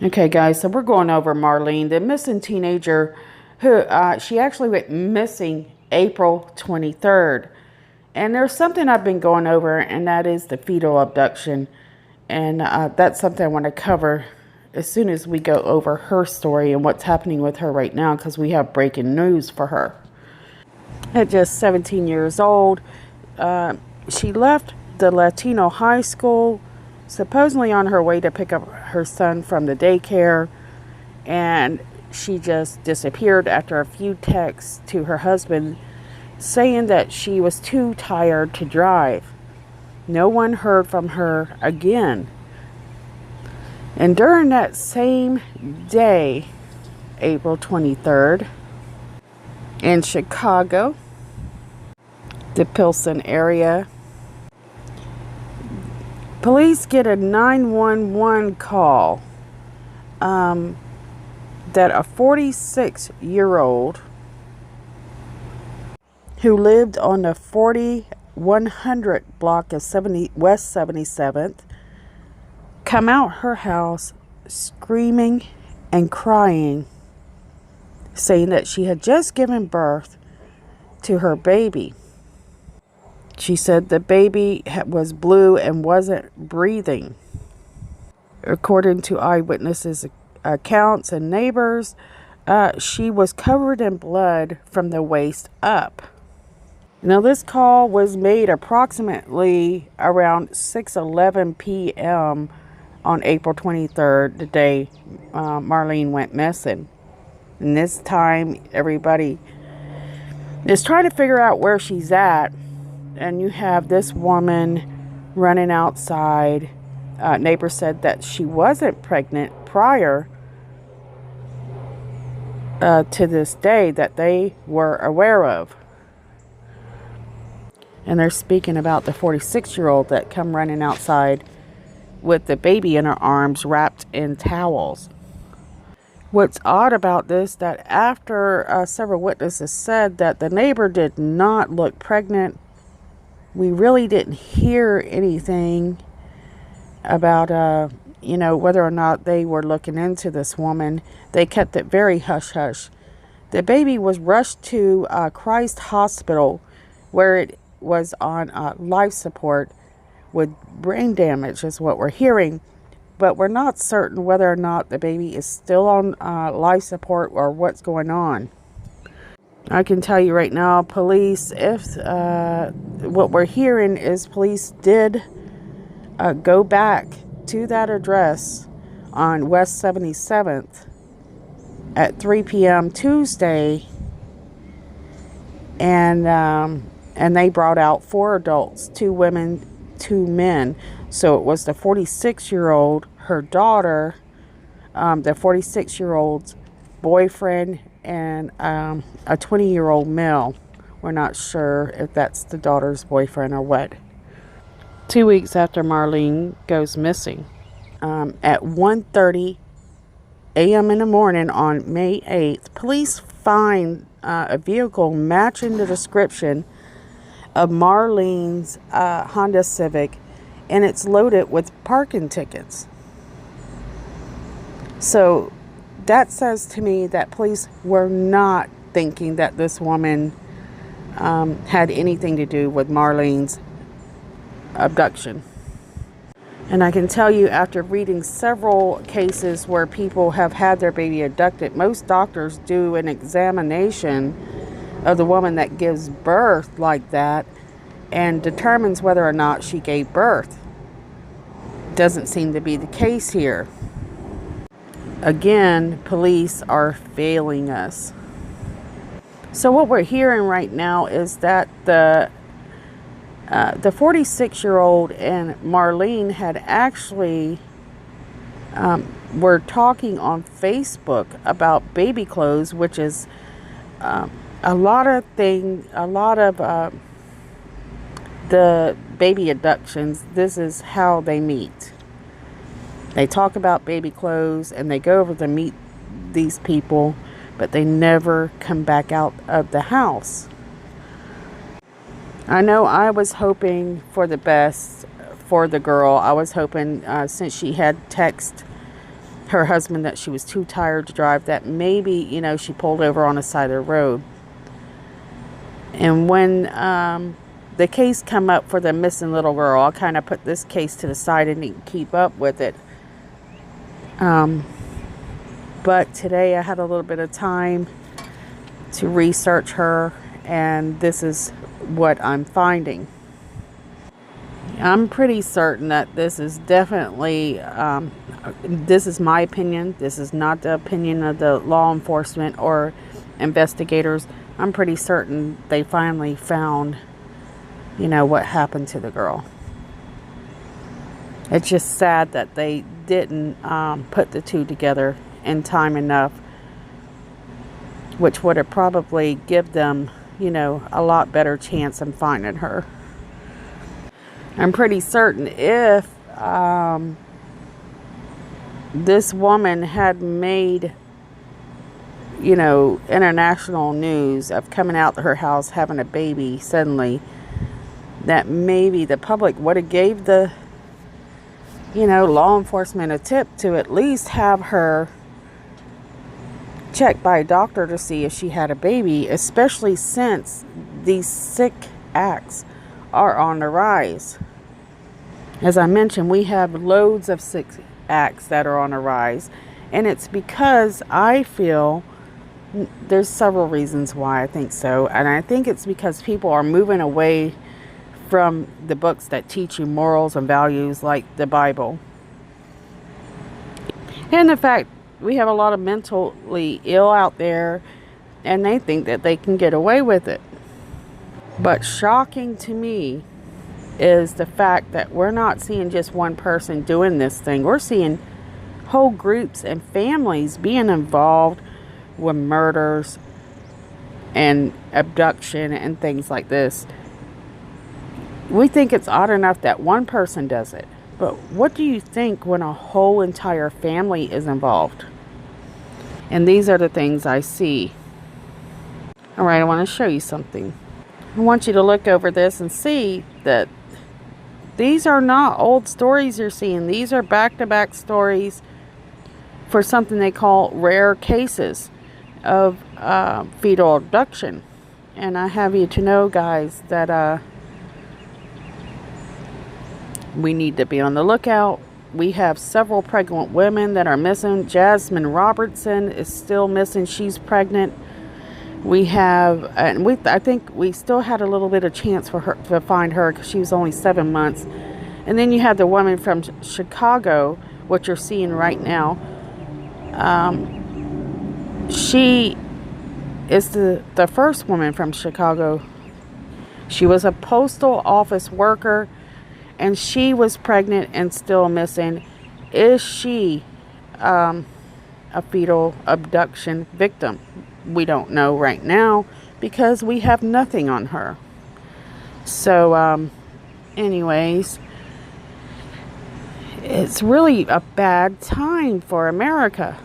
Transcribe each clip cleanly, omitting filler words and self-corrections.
Okay, guys, so we're going over Marlene, the missing teenager who she actually went missing April 23rd. And there's something I've been going over, and that is the fetal abduction. And that's something I want to cover as soon as we go over her story and what's happening with her right now, because we have breaking news for her. At just 17 years old, she left the Latino high school supposedly on her way to pick up her son from the daycare, and she just disappeared after a few texts to her husband saying that she was too tired to drive. No one heard from her again. And during that same day, April 23rd, in Chicago, the Pilsen area, police get a 911 call that a 46-year-old who lived on the 4100 block of West 77th come out her house screaming and crying, saying that she had just given birth to her baby. She said the baby was blue and wasn't breathing. According to eyewitnesses' accounts and neighbors, she was covered in blood from the waist up. Now, this call was made approximately around 6:11 p.m. on April 23rd, the day Marlene went missing. And this time, everybody is trying to figure out where she's at. And you have this woman running outside. Neighbors said that she wasn't pregnant prior to this day that they were aware of. And they're speaking about the 46-year-old that come running outside with the baby in her arms wrapped in towels. What's odd about this, that after several witnesses said that the neighbor did not look pregnant, we really didn't hear anything about, whether or not they were looking into this woman. They kept it very hush-hush. The baby was rushed to Christ Hospital, where it was on life support with brain damage, is what we're hearing. But we're not certain whether or not the baby is still on life support or what's going on. I can tell you right now, police, what we're hearing is police did go back to that address on West 77th at 3 p.m. Tuesday, and they brought out 4 adults, 2 women, 2 men. So it was the 46-year-old, her daughter, the 46-year-old's boyfriend, and a 20-year-old male. We're not sure if that's the daughter's boyfriend or what. 2 weeks after Marlene goes missing, at 1:30 a.m. in the morning on May 8th, police find a vehicle matching the description of Marlene's Honda Civic, and it's loaded with parking tickets. So that says to me that police were not thinking that this woman had anything to do with Marlene's abduction. And I can tell you, after reading several cases where people have had their baby abducted, most doctors do an examination of the woman that gives birth like that and determines whether or not she gave birth. Doesn't seem to be the case here. Again, police are failing us. So what we're hearing right now is that the 46-year-old and Marlene had actually were talking on Facebook about baby clothes, which is a lot of the baby abductions. This is how they meet. They talk about baby clothes and they go over to meet these people, but they never come back out of the house. I know I was hoping for the best for the girl. I was hoping, since she had texted her husband that she was too tired to drive, that maybe, you know, she pulled over on the side of the road. And when the case come up for the missing little girl, I kind of put this case to the side and didn't keep up with it. But today I had a little bit of time to research her, and this is what I'm finding. I'm pretty certain that this is definitely, this is my opinion. This is not the opinion of the law enforcement or investigators. I'm pretty certain they finally found, you know, what happened to the girl. It's just sad that they didn't put the two together in time enough, which would have probably give them, you know, a lot better chance in finding her. I'm pretty certain if this woman had made, you know, international news of coming out to her house having a baby suddenly, that maybe the public would have gave the, you know, law enforcement a tip to at least have her checked by a doctor to see if she had a baby, especially since these sick acts are on the rise. As I mentioned, we have loads of sick acts that are on the rise, and it's because I feel there's several reasons why I think so, and I think it's because people are moving away from the books that teach you morals and values like the Bible. And the fact we have a lot of mentally ill out there, and they think that they can get away with it. But shocking to me is the fact that we're not seeing just one person doing this thing. We're seeing whole groups and families being involved with murders and abduction and things like this. We think it's odd enough that one person does it, but what do you think when a whole entire family is involved? And these are the things I see. All right, I want to show you something. I want you to look over this and see that these are not old stories you're seeing. These are back-to-back stories for something they call rare cases of fetal abduction. And I have you to know, guys, that we need to be on the lookout. We have several pregnant women that are missing. Jasmine Robertson is still missing. She's pregnant. We have, and I think we still had a little bit of chance for her to find her because she was only 7 months. And then you have the woman from Chicago, what you're seeing right now. She is the first woman from Chicago. She was a postal office worker, and she was pregnant and still missing. Is she a fetal abduction victim? We don't know right now because we have nothing on her. So anyways, it's really a bad time for America.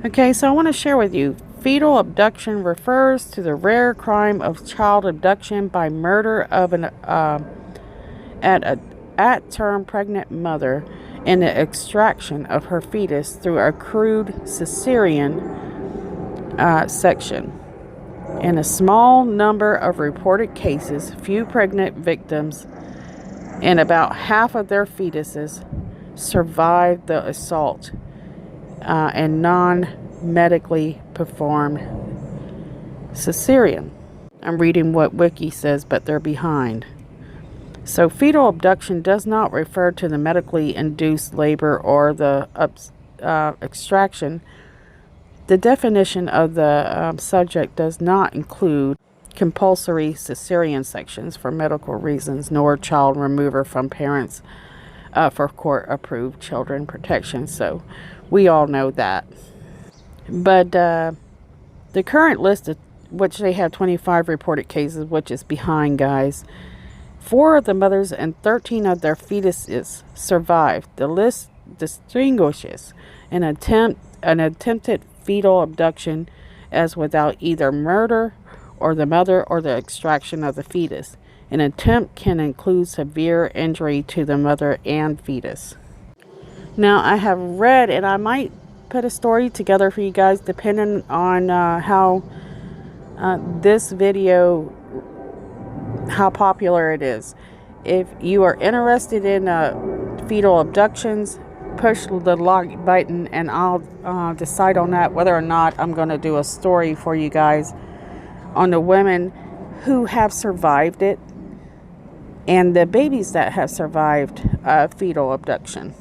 Okay, so I want to share with you, fetal abduction refers to the rare crime of child abduction by murder of an at-term pregnant mother and the extraction of her fetus through a crude cesarean section. In a small number of reported cases, few pregnant victims and about half of their fetuses survived the assault and non-medically performed cesarean. I'm reading what Wiki says, but they're behind. So fetal abduction does not refer to the medically induced labor or the extraction. The definition of the subject does not include compulsory cesarean sections for medical reasons, nor child removal from parents for court-approved children protection. So we all know that. But the current list, of which they have 25 reported cases, which is behind, guys. 4 of the mothers and 13 of their fetuses survived. The list distinguishes an attempted fetal abduction as without either murder or the mother or the extraction of the fetus. An attempt can include severe injury to the mother and fetus. Now, I have read, and I might put a story together for you guys, depending on how this video, how popular it is. If you are interested in fetal abductions, push the like button, and I'll decide on that whether or not I'm going to do a story for you guys on the women who have survived it and the babies that have survived fetal abduction.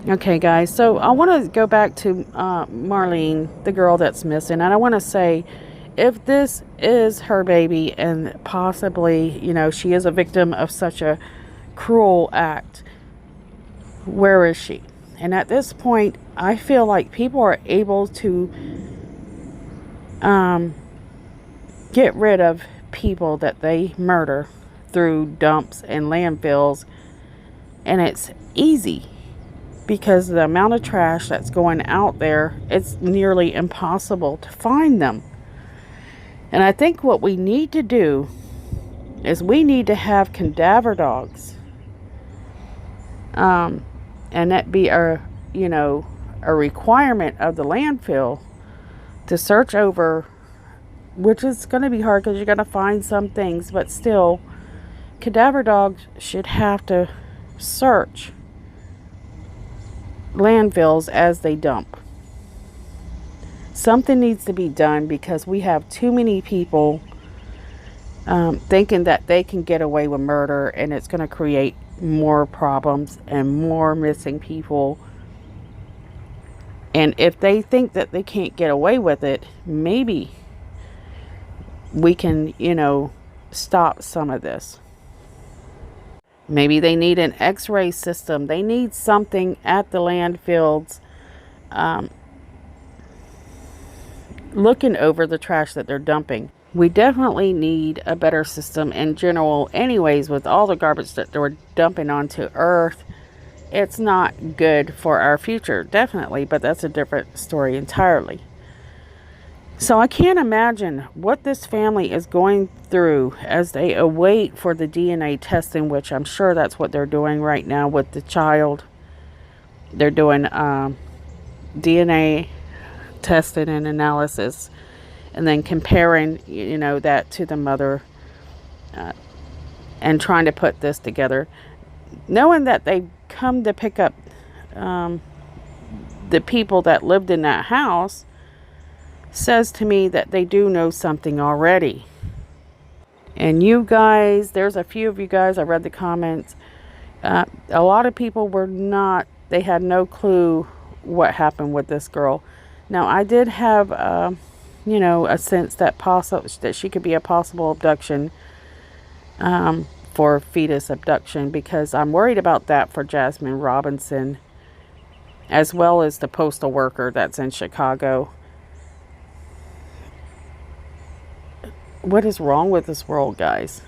Okay, guys, so I want to go back to Marlene, the girl that's missing, and I want to say, if this is her baby and possibly, you know, she is a victim of such a cruel act, where is she? And at this point, I feel like people are able to get rid of people that they murder through dumps and landfills, and it's easy because the amount of trash that's going out there, it's nearly impossible to find them. And I think what we need to do is we need to have cadaver dogs, and that be a requirement of the landfill to search over, which is going to be hard because you're going to find some things, but still, cadaver dogs should have to search landfills as they dump. Something needs to be done because we have too many people thinking that they can get away with murder, and it's going to create more problems and more missing people. And if they think that they can't get away with it, maybe we can, stop some of this. Maybe they need an x-ray system. They need something at the landfills, looking over the trash that they're dumping. We definitely need a better system in general anyways, with all the garbage that they're dumping onto Earth. It's not good for our future, definitely, but that's a different story entirely. So I can't imagine what this family is going through as they await for the DNA testing, which I'm sure that's what they're doing right now with the child. They're doing DNA testing and analysis, and then comparing, that to the mother, and trying to put this together, knowing that they come to pick up the people that lived in that house, says to me that they do know something already. And you guys, there's a few of you guys, I read the comments, a lot of people they had no clue what happened with this girl. Now, I did have a sense that she could be a possible abduction, for fetus abduction, because I'm worried about that for Jasmine Robinson, as well as the postal worker that's in Chicago. What is wrong with this world, guys?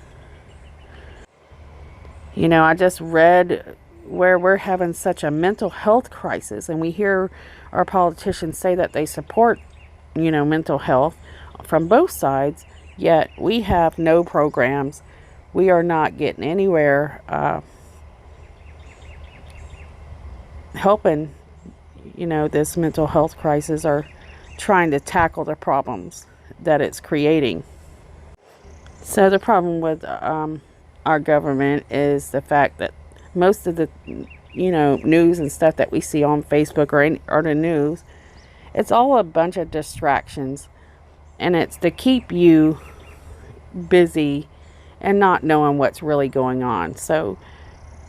I just read where we're having such a mental health crisis, and we hear our politicians say that they support, mental health from both sides, yet we have no programs. We are not getting anywhere helping, this mental health crisis, or trying to tackle the problems that it's creating. So the problem with our government is the fact that most of the, news and stuff that we see on Facebook or the news, it's all a bunch of distractions, and it's to keep you busy and not knowing what's really going on. So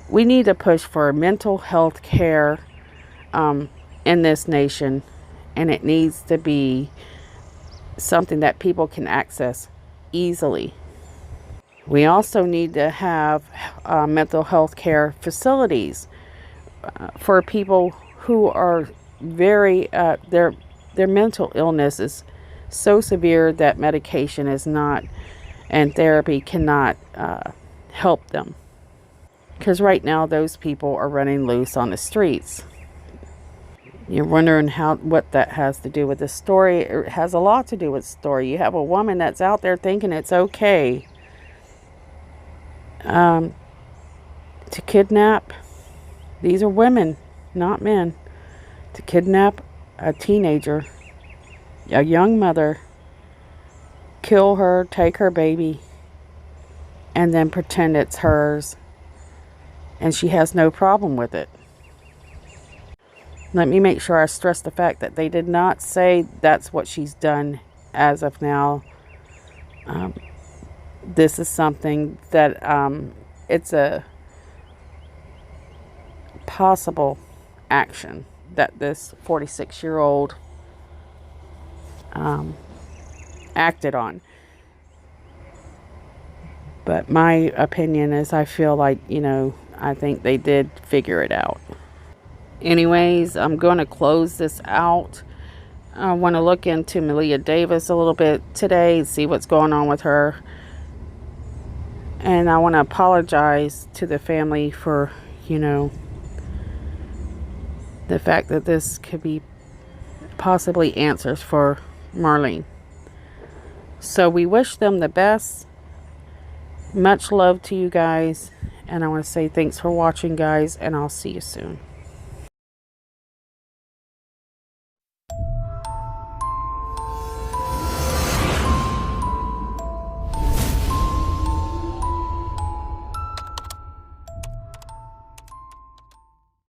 we need to push for mental health care in this nation, and it needs to be something that people can access easily. We also need to have mental health care facilities for people who are very, their mental illness is so severe that medication is not, and therapy cannot help them. Because right now those people are running loose on the streets. You're wondering what that has to do with the story. It has a lot to do with the story. You have a woman that's out there thinking it's okay to kidnap. These are women, not men. to kidnap a teenager, a young mother, kill her, take her baby, and then pretend it's hers, and she has no problem with it. Let me make sure I stress the fact that they did not say that's what she's done as of now. This is something that it's a possible action that this 46-year-old acted on. But my opinion is, I feel like, I think they did figure it out. Anyways, I'm going to close this out. I want to look into Malia Davis a little bit today, see what's going on with her. And I want to apologize to the family for, the fact that this could be possibly answers for Marlene. So we wish them the best. Much love to you guys. And I want to say thanks for watching, guys. And I'll see you soon.